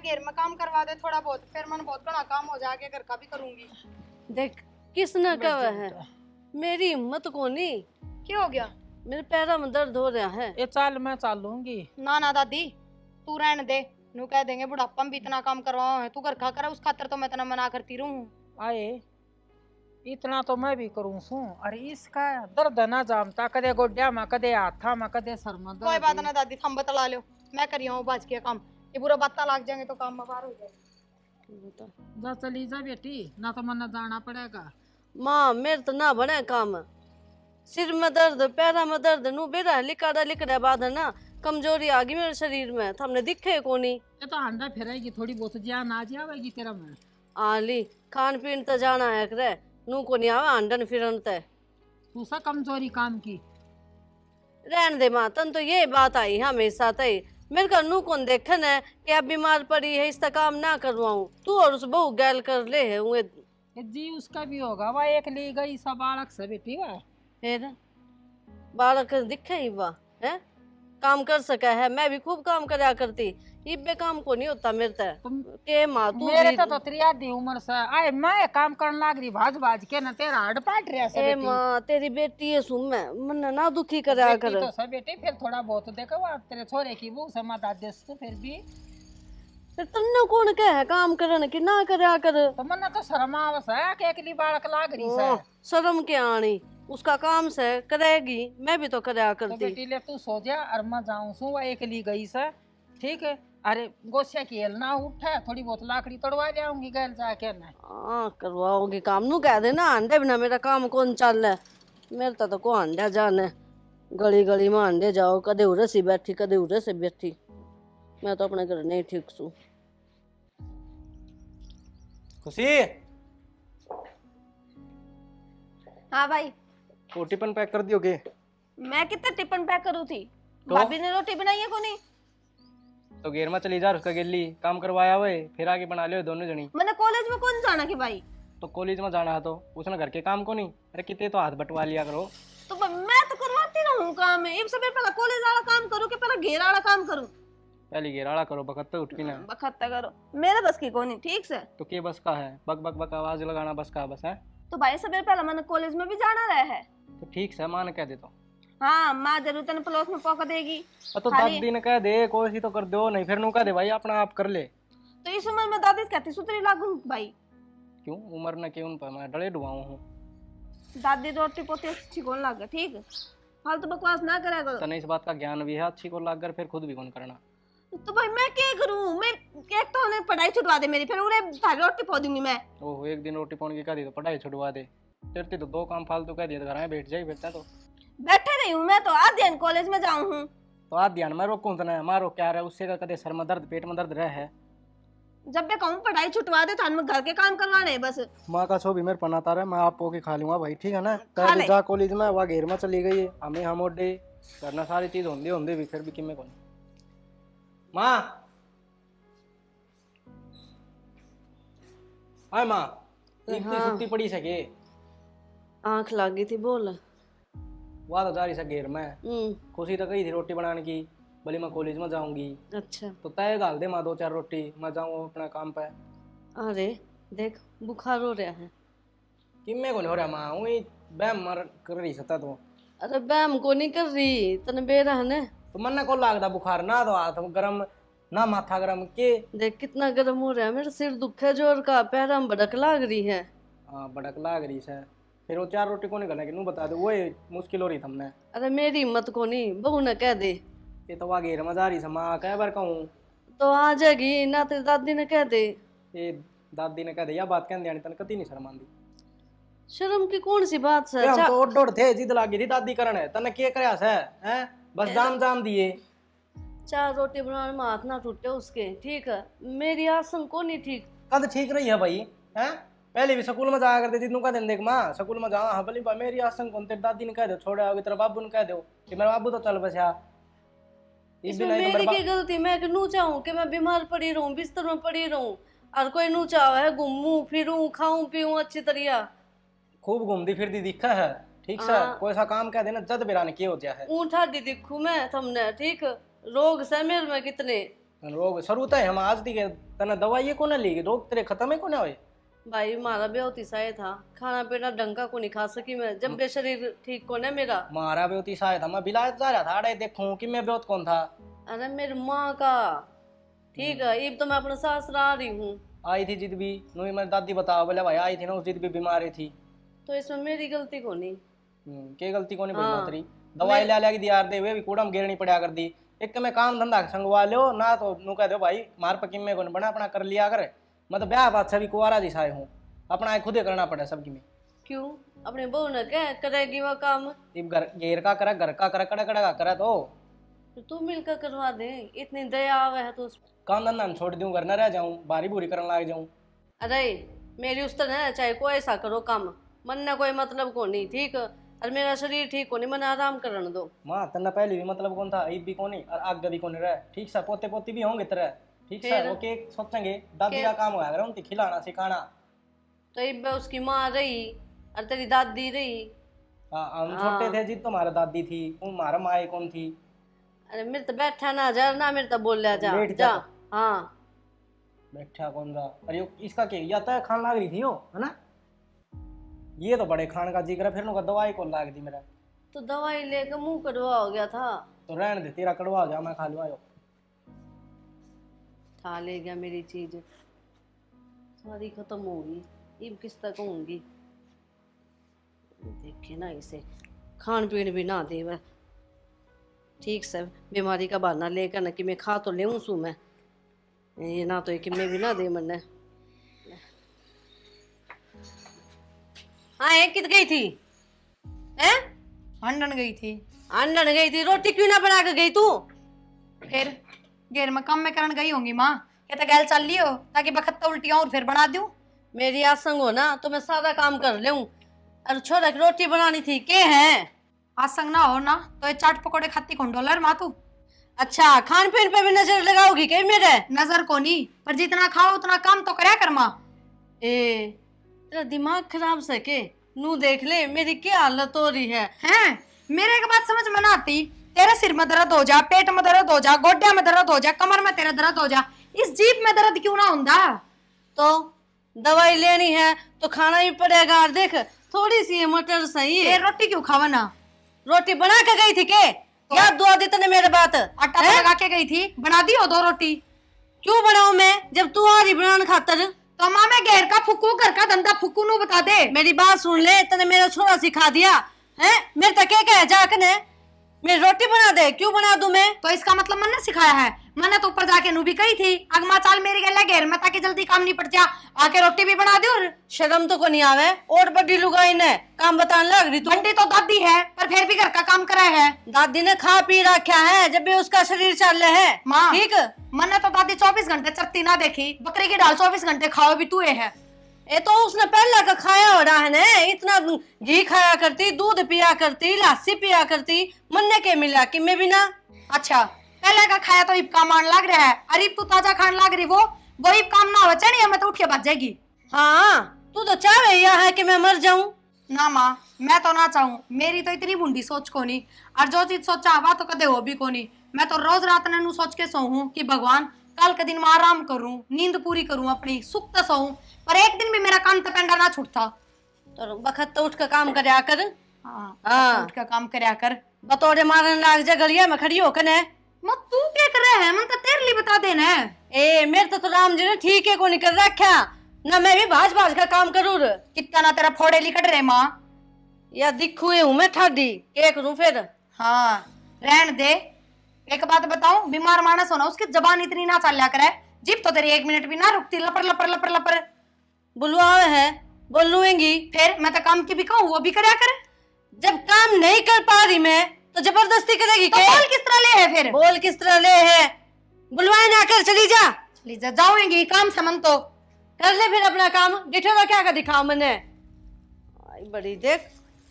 घेर में काम करवा दे थोड़ा बहुत, फिर मन बहुत बड़ा काम हो जाके घर का भी करूंगी। देख किसने कहा है, मेरी हिम्मत को नहीं। क्या हो गया? मेरे पैरों में दर्द हो रहा है। ये चाल मैं चालूंगी। ना ना दादी, तू रहने दे। नू कह देंगे बुढ़ापा में भी इतना काम करवाओ है, तू घर का करा, उस खातर तो मैं इतना मना करती रहूं। आए इतना तो मैं भी करूँ सू। अरे इसका दर्द ना जानता, कदे गोड्या में, कदे हाथा में, कदे सर में। कोई बात ना दादी, थम बतला लो, मैं करी हूँ बाज के काम। ये बुरा बात लग जाएंगे तो काम में बाहर हो जाए। जा चली जा बेटी, ना तो मन जाना पड़ेगा। माँ मेरे तो ना बने काम, सिर में दर्द, पैरा में दर्द, नू बेरा लिकाड़ा लिकड़ा बाद है ना, कमजोरी आ गई मेरे शरीर में। तो हमने दिखे को नहीं। ये तो अंडा फिरेगी थोड़ी बहुत, जान आ जाएगी तेरा में। आली खान पीन तो जाना है करे, नू को नहीं आवे अंडन फिरन ते। तू सा कमजोरी काम की। रहन दे माँ, तन तो ये बात आई हमेशा तय। मेरे का नू कौन देखन है कि अब बीमार पड़ी है, इसका काम ना करवाऊं। तू और उस बहू गैल कर ले है उए। जी उसका भी होगा, वह एक ली गई सब बालक से बेटी। वह फिर बालक दिखे ही वाह है, काम कर सका है। मैं भी खूब काम करया करती, इब्बे काम को नहीं होता मेरे ते। के माँ तू मेरे भी- तो तेरी आधी उम्र से आए मैं काम करने लाग रही, भाज भाज के ना तेरा हड पाट रहा से ए बेटी। माँ तेरी बेटी है सुन, मैं मन ना दुखी करया बेटी कर। तो सब बेटी, फिर थोड़ा बहुत देखो आप तेरे छोरे की वो समा दादेस तो फिर भी फिर तन्ने कौन कहे काम करन की ना करया कर। तो मन तो शर्म आवस है कि अकेली बालक लाग रही से। ओह, शर्म के आनी, उसका काम से करेगी, मैं भी तो करया तो करती। बेटी ले तू सो जा और मैं जाऊं सू, वह एक ली गई से। ठीक है, अरे गोसिया की हेल ना उठे, थोड़ी बहुत लाकड़ी तोड़वा ले आऊंगी गैल जाके ना। हाँ करवाओगी काम, नू कह देना अंडे बिना मेरा काम कौन चल है। मेरे तो को अंडा जाने, गली गली में अंडे जाओ, कदे उरे से बैठी कदे उरे से बैठी। मैं तो अपने घर नहीं ठीक सू। खुशी हाँ भाई, वो टिफिन पैक कर दियोगे? मैं कितने टिफिन पैक करूँ थी? तो? भाभी ने रोटी बनाई है को नहीं? तो घेर में चली जा, उसका गेली काम करवाया हुए, फिर आगे बना लियो दोनों जनी। मैंने कॉलेज में कौन जाना कि भाई? तो कॉलेज में जाना है तो उसने घर के काम को नहीं। अरे कितने तो हाथ बटवा लिया करो। तो मैं तो करवाती रहूँ काम, एक से पहले कॉलेज वाला काम करूँ कि पहले घेर वाला काम करूँ? पहले घेराड़ा करो, बखत पे उठ की ना। बखत्ता करो, मेरे बस की कौन नहीं। ठीक से तो के बस का है, बक बक बक आवाज लगाना बस का बस है। तो भाई सबसे पहले मैंने कॉलेज में भी जाना रहा है। तो ठीक से मां ने कह दे तो। हाँ माँ जरूर तेने प्लॉट में पौका देगी। तो 10 दिन कह दे, कोई सी तो कर दो, नहीं फिर नू कह दे भाई अपना आप कर ले। तो इस उम्र में दादी कहती सुतरी लागू भाई। क्यों उम्र न क्यों पर मैं डले डुबाऊ हूँ। दादी रोटी पोती अच्छी कौन लाग ठीक, फालतू बकवास ना करा करो। तने इस बात का ज्ञान भी है अच्छी को लाग कर, फिर खुद भी कौन करना। तो भाई मैं क्या करूँ? मैं एक तो उन्हें पढ़ाई छुड़वा दे मेरी, फिर उन्हें थाली रोटी पो दूंगी मैं। ओहो एक दिन रोटी पानी की कह दी तो पढ़ाई छुड़वा दे। तेरे तो 2 काम फालतू कह दिया तो घर में बैठ जाए फिरता तो। बैठे रही हूँ मैं तो, आज दिन कॉलेज में जाऊँ हूँ। तो आज ध्यान में रोकूं तना मारो क्या रहा उससे का कदे सर में दर्द पेट में दर्द रह है। जब मैं कहूँ पढ़ाई छुटवा दे थान में घर के काम करवाने हैं बस। माँ का छो भी मेरे पनाता रहा, मैं आप पोके खा लूंगा भाई, ठीक है ना। खा कह ले। जा कॉलेज में वह घेर में चली गई है, हमें हम ओडे करना सारी चीज होंदे भी फिर भी किमे कौन। माँ हाय माँ, इतनी हाँ। छुट्टी पड़ी सके आंख लागी थी बोल। वह तो जा रही सक घेर में। खुशी तो कही थी रोटी बनाने की, बोली मैं कॉलेज में जाऊंगी। अच्छा तो तय डाल दे माँ 2-4 रोटी, मैं जाऊँ अपना काम पे। अरे देख बुखार हो रहा है। किमे कौन हो रहा माँ, वही बैम मर कर रही सता तो। अरे बैम को नहीं कर रही, तने बेरा है ने। तो मन को लागदा बुखार ना, तो हाथ गरम ना माथा गरम के। देख कितना गर्म हो रहा है, मेरा सिर दुख है जोर का, पैर में भड़क लाग रही है। हाँ बड़क लाग रही है। फिर वो 4 रोटी को नहीं करना कि नू बता दे, वही मुश्किल हो रही हमने। अरे मेरी हिम्मत को नहीं, बहू ने कह दे। ये तो वागे मजा रही माँ, कई बार कहूँ तो आ जाएगी ना, तेरी दादी ने कह दे। ये दादी ने कह दिया बात कहने आनी, तन कती नहीं शर्म आंदी। शर्म की कौन सी बात है? हम तो ओड थे, जिद लागी थी दादी करन है, तने के करया से हैं, बस जाम जाम दिए। 4 रोटी बनाने में हाथ ना टूटे उसके, ठीक है। मेरी आसन को नहीं ठीक। कद ठीक रही है भाई हैं, पहले भी स्कूल में जाया करते जितनू का दिन देख माँ स्कूल में जाओ। हाँ बोली मेरी आसन कौन, तेरी दादी ने कह दो छोड़े आओगे, तेरे बाबू ने कह दो कि मेरा बाबू तो चल बचा। इसमें मेरी की गलती? मैं नू चाहूँ कि मैं बीमार पड़ी रहूं, बिस्तर में पड़ी रहूं, और कोई नू चाह है घूमूं फिरूं खाऊं पीऊं अच्छी तरह। खूब घूमती फिरती दिखा है, ठीक से कोई सा काम कह देना जद बेरान किए हो जाए। ऊँठा दी दिखू मैं थमने, ठीक। रोग से मेरे में कितने रोग शुरू तो हम आज दी के तने दवाई कोने ली रोग तेरे खत्म है कोने होए भाई मारा भी होती सा था, खाना पीना ढंग का को नहीं खा सकी मैं, जब भी शरीर ठीक को ना मेरा। मारा भी होती शायद मैं बिलायत जा रहा था अरे देखूं कि मैं बेहोत कौन था। अरे मेरी माँ का ठीक है, अब तो मैं अपने ससुराल आ रही हूँ। आई थी जिद भी नुई मेरी दादी बताओ बोले भाई आई थी ना उस जिद भी बीमार थी। तो इसमें मेरी गलती को नहीं। के गलती को नहीं हाँ। बोलना तेरी दवाई ले ले के दिया दे वे भी कूड़ा में गिरनी पड़ा कर दी। एक तो मैं काम धंधा संगवा लो ना तो नु कह दो भाई मार पकी में कौन बना अपना कर लिया कर। मैं तो ब्याह बात सभी कुआरा जी साए हूँ अपना खुद ही करना पड़ा सबकी में। क्यों अपने बहू ने क्या करेगी वो काम? इब घेर का करे घर का करे कड़ा कड़ा का करे तो तू मिलकर करवा दे, इतनी दया आवे है तो काम धंधा छोड़ दूं घर न रह जाऊं बारी बुरी करने लग जाऊं। अरे मेरी उस तरह है, चाहे कोई ऐसा करो काम, मन ने कोई मतलब को नहीं ठीक, और मेरा शरीर ठीक को नहीं, मन आराम करने दो। माँ तन्ना पहले भी मतलब कौन था ईद भी कौन और आग भी कौन रहे ठीक सा पोते पोती भी होंगे तरह ठीक सा फिर? ओके सोचेंगे दादी का काम होगा उनकी खिलाना सिखाना। तो इब उसकी माँ रही और तेरी दादी रही। हम छोटे थे जिद तुम्हारा दादी थी तुम्हारा माँ कौन थी। अरे मेरे तो बैठा ना जा ना, मेरे तो बोल जा बैठ जा। जा। हाँ बैठा कौन था अरे इसका क्या या तो खान लाग रही थी हो है ना। ये तो बड़े खान का जिक्र फिर उनका दवाई कौन लाग दी मेरा। तो दवाई लेकर मुंह कड़वा हो गया था। तो रहने दे तेरा कड़वा हो जा मैं खा लूँ। खा ले गया मेरी चीज, सारी खत्म होगी, अब किस तक होंगी। देखे ना इसे खान पीन भी ना दे वह ठीक से, बीमारी का बहाना लेकर ना कि मैं खा तो ले सू मैं, ये ना तो कि मैं भी ना दे मन। हाँ एक कित गई थी हैं? हंडन गई थी। अंडन गई थी, रोटी क्यों ना बना के गई तू? फिर घेर में काम में करन गई होंगी माँ, कहते गैल चल लियो ताकि बखत्ता उल्टियां और फिर बना दूं। मेरी आसंग हो ना तो मैं सारा काम कर लूं, और छोरा की रोटी बनानी थी के हैं? आसंग ना हो ना तो ये चाट पकौड़े खाती कौन डॉलर माँ तू। अच्छा खान पीन पे भी नजर लगाओगी क्या मेरे? नजर को नहीं पर जितना खाओ उतना काम तो करया कर माँ। ए तेरा दिमाग खराब से के नू देख ले मेरी क्या हालत हो रही है। हैं मेरे के बात समझ में ना आती, तेरे सिर में दर्द हो जा, पेट में दर्द हो जा, गोड्या में दर्द हो जा, कमर में तेरा दर्द हो जा, इस जीभ में दर्द क्यों ना होता? तो दवाई लेनी है तो खाना ही पड़ेगा। और देख थोड़ी सी मटर सही ये है, रोटी क्यों खावा ना? रोटी बना के गई थी के? याद दुआ दी तने मेरे बात? आटा तो लगा के गई थी, बना दी हो 2 रोटी। क्यों बनाऊं मैं जब तू आ रही बनाने खातर? तो माँ मैं घेर का फुकू घर का धंधा फुकू नू बता दे। मेरी बात सुन ले, तने मेरा छोरा सिखा दिया है मेरे तक क्या कह जाकने मेरी रोटी बना दे। क्यों बना दूं मैं? तो इसका मतलब मैंने सिखाया है, मैंने तो ऊपर जाके नू भी कही थी अगमा चाल मेरी गला घेर में ताकि जल्दी काम नहीं पड़ जा, आके रोटी भी बना दी। और शर्म तो को नहीं आवे, और बड़ी लुगाई ने काम बताने लग रही तू। बंटी तो दादी है पर फिर भी घर का काम करा है। दादी ने खा पी रखा है जब भी उसका शरीर चल रहा है माँ ठीक। मैंने तो दादी 24 घंटे चरती ना देखी, बकरी की दाल 24 घंटे खाओ भी तू है। ये तो उसने पहला का खाया हो रहा है ना, इतना घी खाया करती, दूध पिया करती, लस्सी पिया करती, मन ने के मिला कि मैं भी ना। अच्छा पहले का खाया तो इब काम आने लग रहा है, अरे तू ताजा खाने लग रही वो इब काम ना हो चढ़ी मैं तो उठ के बच जाएगी। हाँ तू तो चाहे यह है कि मैं मर जाऊं। ना माँ मैं तो ना चाहूँ, मेरी तो इतनी बुंडी सोच को नहीं, और जो चीज सोचा हुआ तो कदे हो भी को नहीं। मैं तो रोज रात ने नू सोच के सोऊं कि भगवान कल के दिन मैं आराम करूं, नींद पूरी करूं अपनी, सुख तो सोऊं, पर एक दिन भी मेरा काम तपेंडा ना छूटता। तो बखत तो उठ कर काम करया कर। हाँ उठ का काम करया कर। बतौरे मारने लाग जा गलिया में खड़ी होकर ने। मत तू क्या कर रहा है, मन तो तेरे लिए बता देना है। ए मेरे तो राम जी ने ठीक है को नहीं कर रखा ना, मैं भी भाज भाज का काम करूँ। कितना ना तेरा फोड़े लिकट रहे माँ। या दिखू हूँ मैं ठाडी क्या करूँ फिर। हाँ रहन दे। एक बात बताऊं, बीमार मानस होना उसकी जबान इतनी ना चलिया करे, जीप तो तेरी 1 मिनट भी ना रुकती, लपर लपर लपर लपर बुलवा है बोलूंगी। फिर मैं तो काम की भी कहूँ वो भी करया करे। जब काम नहीं कर पा रही मैं तो जबरदस्ती करेगी तो क्या? बोल किस तरह ले है फिर? बोल किस तरह ले है? बुलवाए ना कर चली जा। चली जा जाऊंगी काम समन तो कर ले फिर अपना काम, डिठेरा क्या का दिखाओ मैंने। आई बड़ी देख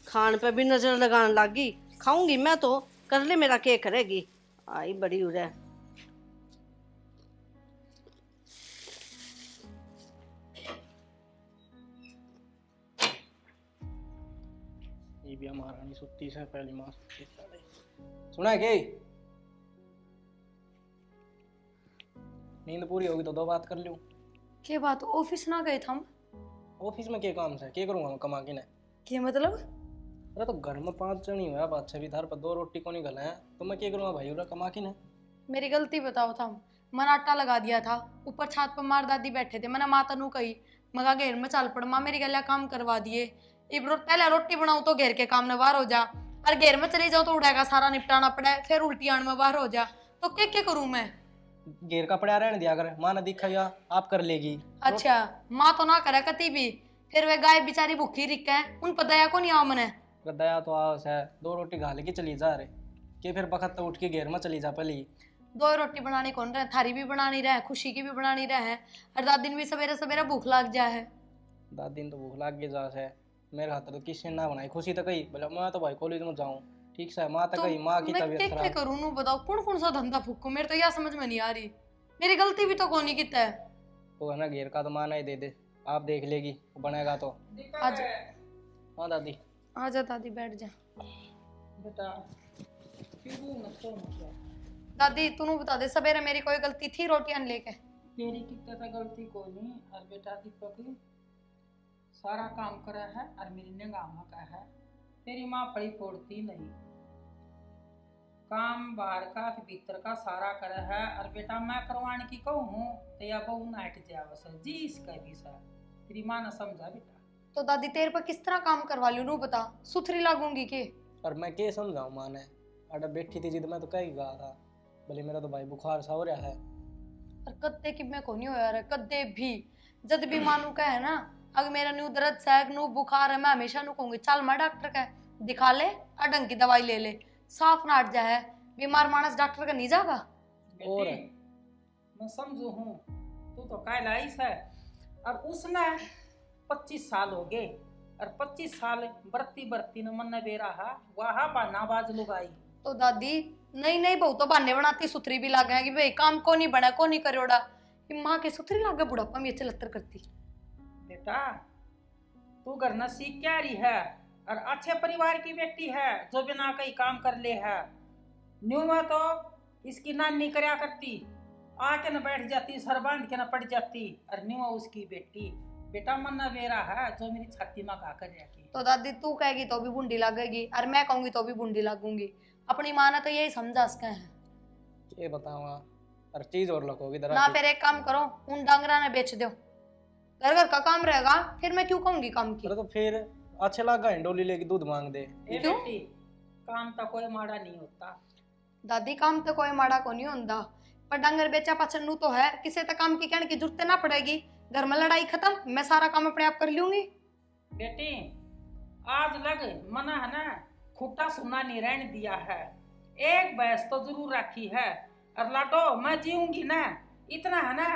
खान पे भी नजर लगाने लगी, खाऊंगी मैं तो, कर ले मेरा क्या करेगी। आई बड़ी उड़े। ये भी महारानी सुत्ती से पहली माँ सुना है के नींद पूरी होगी तो दो बात कर लूँ। के बात ऑफिस ना गए थे हम? ऑफिस में क्या काम से क्या करूँगा मैं कमा के ना? के मतलब? अरे तो घर में 5 जन ही हुआ, बात छवि धार पर 2 रोटी को नहीं गला है तो मैं क्या करूँगा भाई उरा कमा के ना? मेरी गलती बताओ था। मैंने आटा लगा दिया था, ऊपर छत पर मार दादी बैठे थे, मैंने माता नू कही मगा घेर में चल पड़, माँ मेरी गलिया काम करवा दिए। पहले रोटी बनाऊं तो घेर के काम में बाहर हो जा, और घेर में चली जाओ तो उड़ेगा सारा निपटाना पड़े, फिर उल्टी आने में बाहर हो जा, तो क्या करूं मैं? घेर का पड़ा रहने दिया कर, माँ ने दिखा या आप कर लेगी। अच्छा, माँ तो ना करे कती भी, फिर वे गाय बेचारी भूखी रिक है, उन पर दया को नहीं आओ मने। दया तो आवस है, 2 रोटी खा लेके चली जा रहे कि फिर बखत तो उठ के घेर में चली जा पहले। 2 रोटी बनानी कौन रहे, थारी भी बनानी रहे, खुशी की भी बनानी रहे, और दादी दिन भी सवेरे सवेरे भूख लग जा है। दादी दिन तो भूख लाग के जा है, मेरे हाथ तो किसी ने ना बनाई। खुशी तो कही बोले मैं तो भाई कॉलेज में जाऊँ, ठीक से। माँ तो कही माँ की मैं तबीयत क्या खराब। करूँ नू बताओ, कौन कौन सा धंधा फूकूं, मेरे तो यह समझ में नहीं आ रही। मेरी गलती भी तो कोनी कितना है। तो है ना, घेर का तो माँ नहीं दे दे, आप देख लेगी वो बनेगा तो। आज हाँ दादी। आजा दादी बैठ जा। बेटा दादी तू बता दे, सवेरे मेरी कोई गलती थी रोटियां लेके? तेरी कितने तो गलती को नहीं। और बेटा दीपक सारा काम करा है और मेरी निगाह का है, तेरी माँ पड़ी फोड़ती नहीं, काम बाहर का भीतर का सारा करा है। और बेटा मैं करवाने की कहूँ तो या बहु नाट जावस है जी, इसका भी सर तेरी माँ ने समझा बेटा। तो दादी तेरे पर किस तरह काम करवा लूं नू बता, सुथरी लागूंगी के? और मैं क्या समझाऊँ, माँ ने अरे बैठी थी जिद में तो कही गया था बोले मेरा तो भाई बुखार सा हो रहा है। और कद्दे की मैं को नहीं हो यार, कद्दे भी जद भी मानू का है ना, अगर मेरा न्यू दर्द सैग नू बुखार है, मैं हमेशा नू कहूंगी चल मैं डॉक्टर का दिखा ले, अडंग की दवाई ले ले, साफ नाट जा है। बीमार मानस डॉक्टर का नहीं जागा। और मैं समझू हूँ तू तो कायल आइस है, और उसने 25 साल हो गए, और 25 साल बरती बरती न मन बेरा है वहा बानाबाज लुगाई। तो दादी नहीं नहीं बहु तो बहाने बनाती, सुथरी भी लागे कि भाई काम को नहीं बना को नहीं करोड़ा, कि माँ के सुथरी लागे बुढ़ापा में अच्छे लत्तर करती। बेटा तू घर न सीख क्या रही है, और अच्छे परिवार की बेटी है जो बिना कहीं काम कर ले है। न्यू में तो इसकी नानी करया करती, आके न बैठ जाती, सर बांध के न पड़ जाती, और न्यू उसकी बेटी बेटा मन बेरा है जो मेरी छाती में गा कर जाती। तो दादी तू कहेगी तो भी बूंदी लगेगी, और मैं कहूंगी तो भी बूंदी लगूंगी। अपनी माँ ने तो यही समझा सके हैं। ये बताऊँगा और चीज और लखोगी ना दरा। फिर एक काम करो, उन डांगरा ने बेच दो, घर घर का काम रहेगा, फिर मैं क्यों कहूंगी काम की? अरे तो फिर अच्छे लगा डोली लेके दूध मांग दे। ए क्यों? बेटी काम तो कोई माड़ा नहीं होता। दादी काम तो कोई माड़ा को नहीं होता, पर डंगर बेचा पछनू तो है, किसी तक काम की कहने की जरूरत ना पड़ेगी। घर में लड़ाई खत्म, मैं सारा काम अपने आप कर लूंगी। बेटी आज लग मना है ना, खुट्टा सुना नहीं रहने दिया है, एक भैंस तो जरूर रखी है, और लाटो मैं जीऊंगी ना इतना है ना,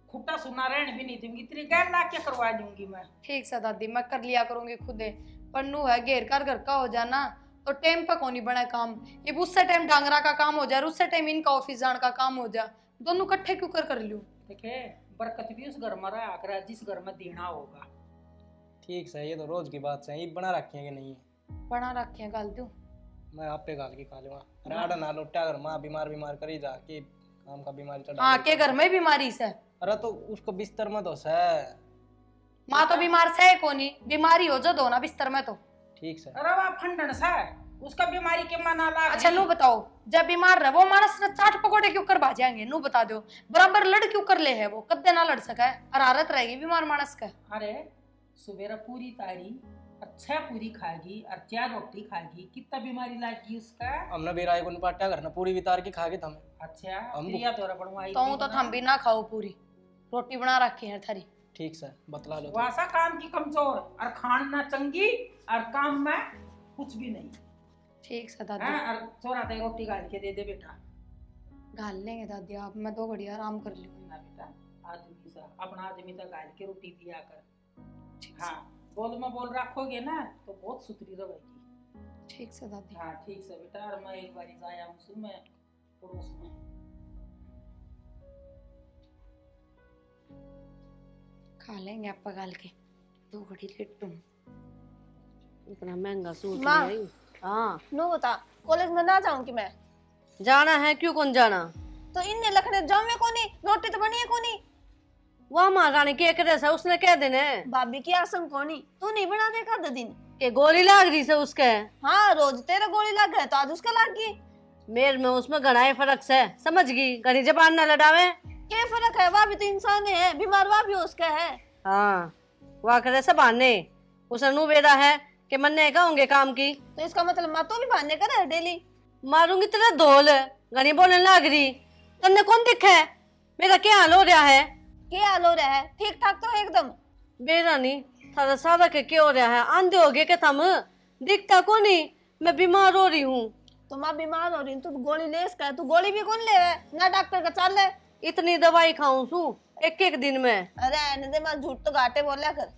खुट्टा सुना रहने भी नहीं दूंगी, तेरी गैर ला के करवा दूंगी मैं। ठीक से दादी मैं कर लिया करूंगी खुदे, पर नू है घेर कर घर का हो जाना तो टाइम पे कौन बना काम, ये उससे टाइम डांगरा का काम हो जाए, उससे टाइम इनका ऑफिस जाने का काम हो जाए, दोनों इकट्ठे क्यों कर लूं? देखे बरकत भी उस घर में रहा कर जिस घर में देना होगा। ठीक है, ये तो रोज की बात है, ये बना रखी है कि नहीं? बना रखे गाल दूं मैं आप पे गाल की खा लूंगा। अरे आड़ा ना लुट्टा कर, माँ बीमार बीमार करी जा के काम का बीमारी चढ़ा। हाँ के घर में बीमारी से? अरे तो उसको बिस्तर में तो है। माँ तो बीमार से को नहीं, बीमारी हो जो दो ना बिस्तर में तो। ठीक है। अरे वाह फंडन सा उसका बीमारी के मना ला। अच्छा नू बताओ, जब बीमार रहे वो मानस ने चाट पकोड़े क्यों कर भाजेंगे? नू बता दो, बराबर लड़ क्यों कर ले है वो, कद्दे ना लड़ सका है, हरारत रहेगी बीमार मानस का। अरे सुबेरा पूरी तारी और 6 पूरी खाएगी और 4 रोटी खाएगी, कितना बीमारी लागी उसका। हमने भी राय को निपटा घर ना पूरी बितार के खा के थमे। अच्छा हम क्रिया तोरा बनवाई तो थम भी ना खाओ, पूरी रोटी बना रखी है थारी। ठीक से बतला लो। वासा काम की कमजोर और खान ना चंगी और काम में कुछ भी नहीं। ठीक से दादी। हाँ, और चोरा ते रोटी गाल के दे दे बेटा। गाल लेंगे दादी आप, मैं 2 घड़ी आराम कर लूँ। ना बेटा आदमी सा अपना आदमी सा गाल के रोटी दिया कर। ठीक से। हाँ बोल में बोल रखोगे ना तो बहुत सुथरी रहेगी। ठीक से दादी। हाँ ठीक से बेटा। और मैं एक बारी जाया हूँ मैं पड़ोस में। खा लेंगे आप गाल के, 2 घड़ी लेट तुम। इतना महंगा सूट माँ। ले आई। हाँ नो बता, कॉलेज में ना जाऊं कि मैं? जाना है, क्यों कौन जाना? तो इनने लखने जाओ में कोनी रोटी तो बनी है कोनी। वह महारानी के करे से उसने कह देने भाभी की आसम कोनी तू नहीं बना दे कर दिन। कि गोली लाग रही से उसके। हाँ रोज तेरा गोली लग गया तो आज उसका लग गई। मेर में उसमें घना ही फर्क से समझ गई, घनी जबान ना लड़ावे। क्या फर्क है, वह भी तो इंसान है, बीमार वह भी उसका है। हाँ वह करे सब आने उसने नू बेरा है कि मन्ने कहूंगे काम की तो इसका मतलब मैं तो भी बहाने करे डेली। मारूंगी तेरा धोल, घनी बोलने लग रही। तन्ने कौन दिखा है मेरा क्या हाल हो रहा है? क्या हाल हो रहा है? ठीक ठाक तो है एकदम। बेरा नहीं थारा सारा के क्या हो रहा है? आंधे हो गए के थम दिखता को नहीं, मैं बीमार हो रही हूँ। तो मैं बीमार हो रही हूँ, तू गोली ले इसका है, तू गोली भी कौन ले ना डॉक्टर का चल ले। इतनी दवाई खाऊं सू एक एक दिन में। अरे आने दे, मैं झूठ तो घाटे बोला कर।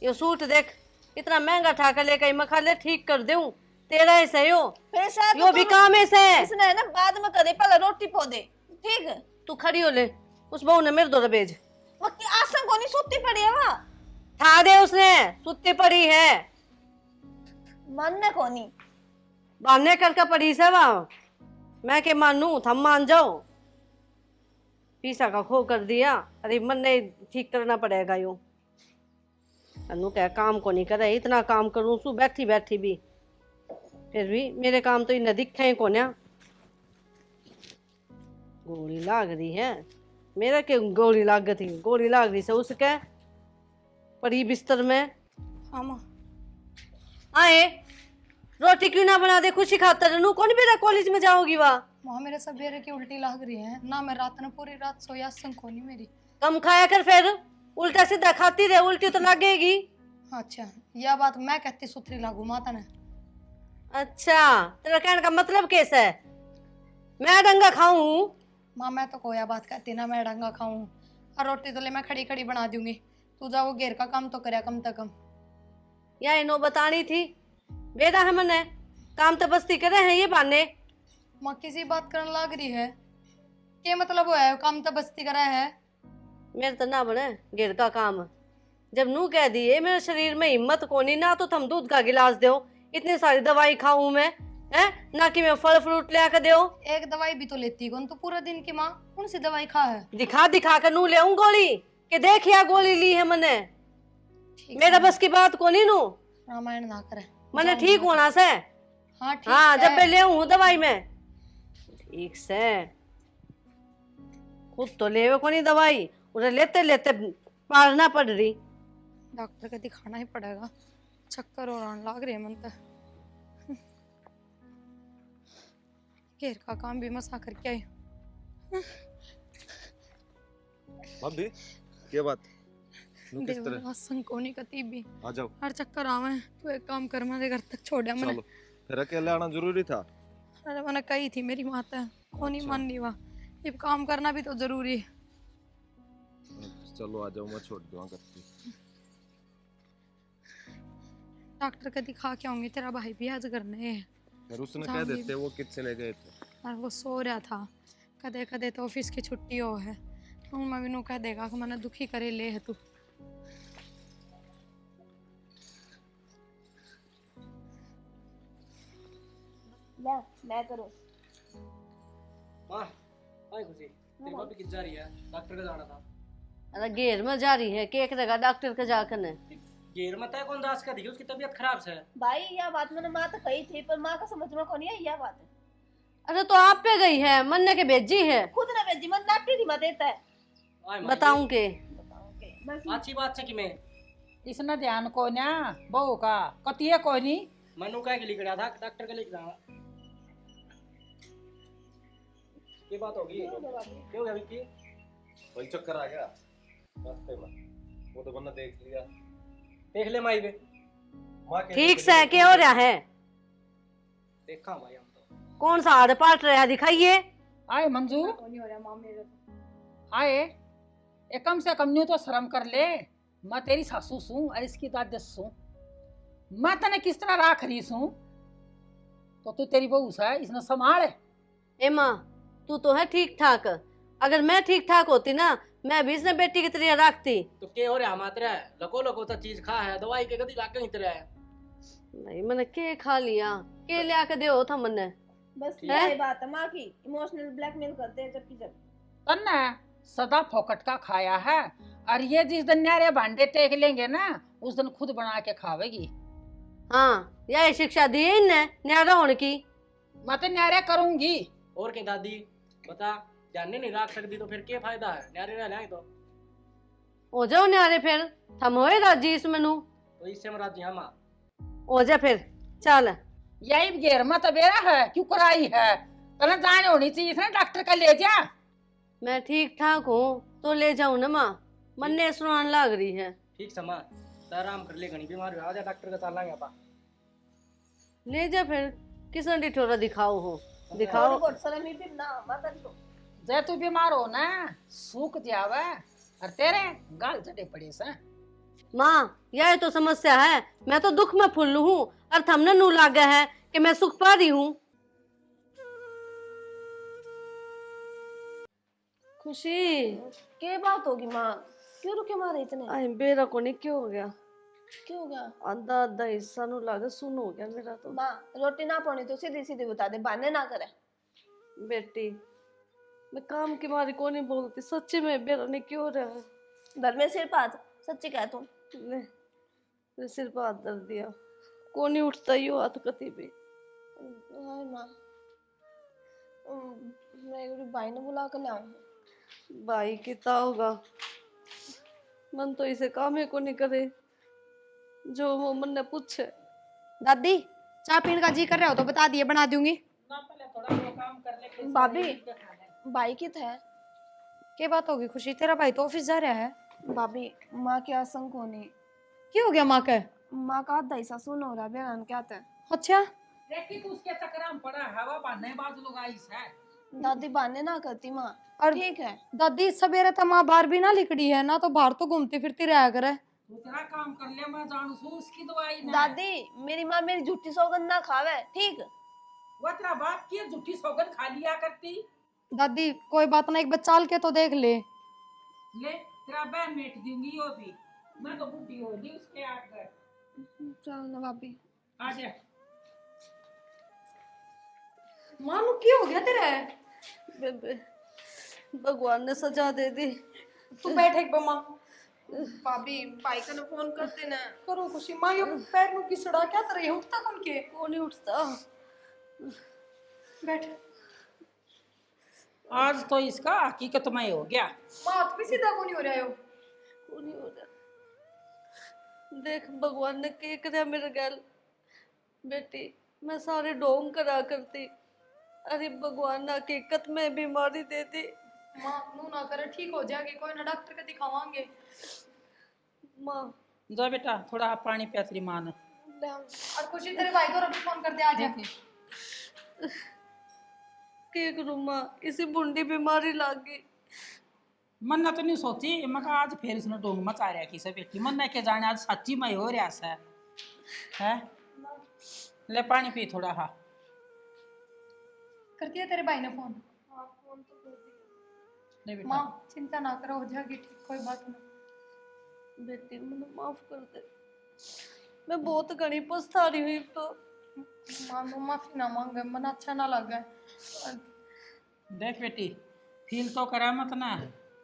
ये सूट देख इतना महंगा ठाकर लेकर मैं खा ले ठीक कर दूं तेरा ही सही हो। फिर शायद यो भी काम है से इसने है ना बाद में करे, पहले रोटी पो दे ठीक है। तू खड़ी हो ले, उस बहू ने मेरे दो भेज मक्की आसन को नहीं सुत्ती पड़ी है वहाँ, था दे उसने सुत्ती पड़ी है मन ने को नहीं बांधने करके पड़ी से वहाँ। मैं के मानू थम मान जाओ, पीसा का खो कर दिया। अरे मन नहीं ठीक करना पड़ेगा यूं। अनु क्या काम को नहीं करे, इतना काम करूं सु बैठी बैठी भी, फिर भी मेरे काम तो इन्हें दिखे को ना। गोली लाग रही है मेरा के गोली लाग गई थी, गोली लाग रही से उसके पड़ी बिस्तर में। हाँ माँ। आए रोटी क्यों ना बना दे खुशी खातर? नू कौन बेरा कॉलेज में जाओगी वहाँ? वहाँ मेरे सवेरे की उल्टी लग रही है ना, मैं रात ने पूरी रात सोया संकोनी मेरी। कम खाया कर, फिर उल्टा सीधा खाती रहे, उल्टी तो लगेगी। अच्छा यह बात मैं कहती सुथरी लागू माता ने। अच्छा तेरा कहने का मतलब कैसा है? मैं डंगा खाऊं? माँ मैं तो कोया बात कहती ना, मैं डंगा खाऊं और रोटी तो ले मैं खड़ी खड़ी बना दूंगी, तू जा वो घेर का काम तो करे कम से कम। या इनो बतानी थी बेटा है मने काम तो बस्ती करे हैं ये बाने। माँ किसी बात करने लग रही है, क्या मतलब हुआ है काम तो बस्ती करा है? मेरे तो ना बने घेर का काम, जब नू कह दिए मेरे शरीर में हिम्मत कोनी ना तो थम दूध का गिलास दो, इतनी सारी दवाई खाऊं मैं है ना कि मैं फल फ्रूट ले आकर दो। एक दवाई भी तो लेती कौन तू पूरे दिन की? माँ कौन सी दवाई खा है? दिखा दिखा कर नू ले गोली के देखिया गोली ली है मने। मेरा बस की बात कोनी नू, रामायण ना करे मने ठीक होना से। हाँ ठीक हाँ है। जब मैं ले हूँ दवाई में ठीक से, खुद तो ले कोनी दवाई, उन्हें लेते लेते पालना पड़ रही। डॉक्टर का दिखाना ही पड़ेगा, चक्कर और आने लग रही है मन तो। घेर का काम भी मसा करके आई। भाभी क्या बात? नु किस तरह? देवराज संकोनी का भी आ जाओ। हर चक्कर आवे, तू एक काम कर मेरे घर तक छोड़ मैंने। चलो फिर अकेले आना जरूरी था। अरे मैंने कही थी मेरी माता कौन ही अच्छा। मान ली, अब काम करना भी तो जरूरी है। चलो आ जाओ, मैं छोड़ दूंगा करती। डॉक्टर का दिखा के आऊंगी, तेरा भाई भी आज करने है। फिर उसने जान कह ली। देते वो किससे ले गए थे। और वो सो रहा था, कदे कदे तो ऑफिस की छुट्टी हो है, मैं भी नू कह देगा कि मैंने दुखी करे ले है तू। मैं करूं माँ आई खुशी तेरी भाभी किस जा रही है? डॉक्टर का जाना था। अरे घेर में जा रही है केक देगा डॉक्टर के जाकर ने। घेर मत है कौन दास का दी, उसकी तबीयत खराब से है। भाई यह बात मैंने माँ तो कही थी, पर माँ का समझ में कौन है यह बात है। अरे तो आप पे गई है, मन्ने के भेजी है, खुद ना भेजी, मन नाटी थी मैं देता है। आए माँ, बताऊं के ये अच्छी बात है कि मैं इसने ध्यान को ना बहू का कतिये को नहीं। मनु का के लिख रहा था डॉक्टर के लिख रहा। ये बात होगी क्यों गया विक्की? वही चक्कर आ गया रास्ते में, वो तो बंदा देख लिया। देख ले माई बे, माँ के ठीक से क्या हो रहा है? देखा भाई हम तो। कौन सा हाथ पाट रहा है दिखाइए। आए मंजू आए, एक कम से कम न्यू तो शर्म कर ले, मैं तेरी सासू सू और इसकी दादी सू, मैं तने किस तरह राख रही सू, तो तू तेरी बहू से इसने संभाल। ए माँ तू तो है ठीक ठाक, अगर मैं ठीक ठाक होती ना मैं भी इसने बेटी की तरह रखती। तो के हो रहा मात्रा है लको लको तो चीज खा है, दवाई के कदी लाके नहीं तरह है। नहीं मैंने के खा लिया, के ले आके दे था मन्ने। बस है? यही बात है माँ की, इमोशनल ब्लैकमेल करते हैं जबकि जब तन्ना सदा फोकट का खाया है, और ये जिस दिन न्यारे भांडे टेक लेंगे ना उस दिन खुद बना के खावेगी। हाँ यही शिक्षा दी है इनने न्यारा होने की। मैं तो न्यारे करूंगी। और क्या दादी बता, ध्यान नहीं रख सकती तो फिर क्या फायदा है, न्यारे रह लेंगे तो हो जाओ न्यारे फिर, थम होए राजी इस मनु। तो इससे मरा जी हम हो जा फिर चल। यही घेर मत बेरा है क्यों कराई है, तना जान होनी चाहिए था ना, डॉक्टर का ले जा। मैं ठीक ठाक हूँ तो ले जाऊँ ना माँ, मन्ने सुनान लग रही है। ठीक समा तो आराम कर ले, घनी बीमार हो जा डॉक्टर का चलांगे आपा। ले जा फिर, किसने डिठोरा दिखाओ हो, दिखाओ। थोड़ी बहुत शर्म ही फिर ना मत तो जे तू बीमार हो ना सूख जावे, और तेरे गाल जटे पड़े से। माँ यह तो समस्या है, मैं तो दुख में फुल हूँ और थमने नू लागे है कि मैं सुख पा रही हूँ। खुशी क्या बात होगी माँ, क्यों रुके मारे इतने? आई बेरा को नहीं क्यों हो गया, क्यों हो गया? आधा आधा हिस्सा नू लागे सुन हो गया मेरा तो। माँ रोटी ना पानी तो सीधी सीधी बता दे, बहाने ना करे। बेटी मैं काम की मारी को नहीं बोलती, सच्ची में बेरा नहीं क्यों हो रहा है। घर में सिर पात सच्ची कह तू। ले मेरे सिर पर हाथ दर्द दिया, को नहीं उठता ही हो हाथ कती भी। हाय माँ, मैं एक भाई ने बुला कर लाऊं। भाई कितना होगा, मन तो इसे काम ही को नहीं करे जो वो मन ने पूछे। दादी चाय पीने का जी कर रहे हो तो बता दिए, बना दूंगी। ना पहले थोड़ा वो काम कर ले फिर भाभी सारे मिलके खा ले। भाई कित है? क्या बात होगी खुशी, तेरा भाई तो ऑफिस जा रहा है। भाभी माँ के आसंग को नहीं, क्या हो गया माँ के? माँ का आधा हिस्सा सुन हो रहा है, बेरान क्या है? अच्छा देखी तू उसके चक्कर में पड़ा, हवा बांधने बाज लोग आई है। दादी बहाने ना करती माँ, और ठीक है। दादी सवेरे तो माँ बाहर भी ना लिकड़ी है ना, तो बाहर तो घूमती फिरती रहा करे। दूसरा काम कर ले, मैं जानू सू उसकी दवाई ना। दादी मेरी माँ मेरी झूठी सौगंध ना खावे, ठीक? वो तेरा बाप की झूठी सौगंध खा लिया करती। दादी कोई बात नहीं, एक बार चाल के तो देख ले। ले तेरा बहन मेट दूंगी वो भी, मैं तो बुढ़ी हो गई उसके आगे। चल ना भाभी। आ जा। माँ नु क्या हो गया तेरे? बेबे भगवान ने सजा दे दी। तू बैठ एक बार माँ। भाभी भाई का फोन करते ना। करो खुशी, माँ ये पैर नु किसड़ा क्या तरह है, उठता कौन के? को नहीं उठता। बैठ आज तो इसका हकीकत में हो गया। माँ, तू भी सीधा को नहीं हो रहा हो। को नहीं हो रहा। देख भगवान ने के कराया मेरे गैल। बेटी मैं सारे ढोंग करा करती, अरे भगवान ने हकीकत में बीमारी दे दी। माँ नू ना करे, ठीक हो जाएगी, कोई ना डॉक्टर के दिखावांगे। माँ जा बेटा थोड़ा पानी पिया तेरी माँ ने। और खुशी तेरे भाई को अभी फोन कर दे, आ जा। के करूँ माँ, इसी बुंडी बीमारी लग गई। मन ने तो नहीं सोची, मैं कहा आज फिर इसने डोंग मचा रहा किसे बेटी, मन ने के जाने आज सच्ची में हो रहा है। ले पानी पी थोड़ा। हाँ कर दिया तेरे भाई ने फोन? ले बेटा। माँ चिंता ना करो, हो जाएगी ठीक, कोई बात नहीं। बेटी मुझे माफ कर दे, मैं बहुत घनी पछता रही हुई। तो माँ नु माफी ना मांगे, मन अच्छा ना लगे। देख बेटी फील तो करा मत ना,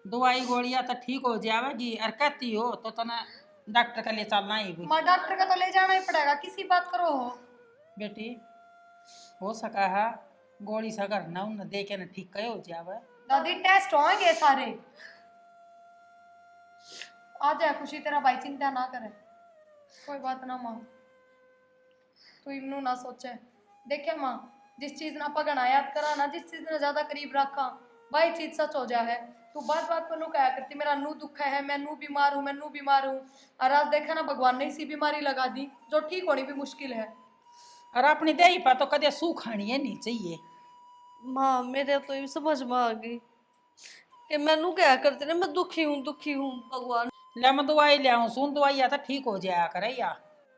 दवाई गोलियां तो ठीक हो जाएगी, और कहती हो तो तना डॉक्टर का ले चलना ही भी। माँ डॉक्टर का तो ले जाना ही पड़ेगा, किसी बात करो हो। बेटी हो सका है गोली सा करना उन दे के ना ठीक कहे हो जावे। दादी टेस्ट होंगे सारे, आ जाए खुशी, तेरा भाई चिंता ना करे, कोई बात ना माँ, तू इन्नू ना सोचे। देखे माँ, जिस चीज ना पगना याद करा ना, जिस चीज ने ज्यादा करीब रखा वही चीज सच हो जाए। तू बात बात पर नू कहा करती मेरा नू दुख है, मैं नू बीमार हूँ, मैं नू बीमार हूँ, और आज देखा ना भगवान ने इसी बीमारी लगा दी जो ठीक होनी भी मुश्किल है। और अपनी देही पर तो कदे सूख खानी है नहीं चाहिए। माँ मेरे तो ये समझ में आ गई कि मैनू क्या करते ना, मैं दुखी हूँ भगवान। ले मैं दवाई ले आऊँ, सुन दवाई या तो ठीक हो जाया करे या।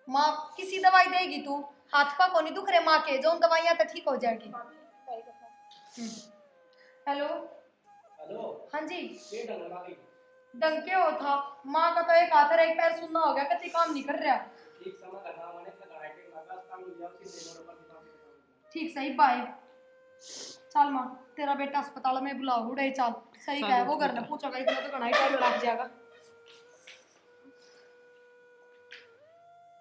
माँ किसी दवाई देगी तू? हाथ पा को नहीं दुख रहे माँ के, जो दवाइयाँ तो ठीक हो जाएगी। हेलो हेलो हाँ जी। ये डंगर वाली डंके हो था माँ का, तो एक हाथ और एक पैर सुनना हो गया, कति काम नहीं कर रहा। ठीक समय करना मैंने अपना राइटिंग लगा काम लिया, फिर देखो ऊपर की बात। ठीक सही बाय। चल माँ तेरा बेटा अस्पताल में बुलाओ उड़े चल सही कहा है वो घर में पूछोगा इतना तो घना ही टाइम लग जाएगा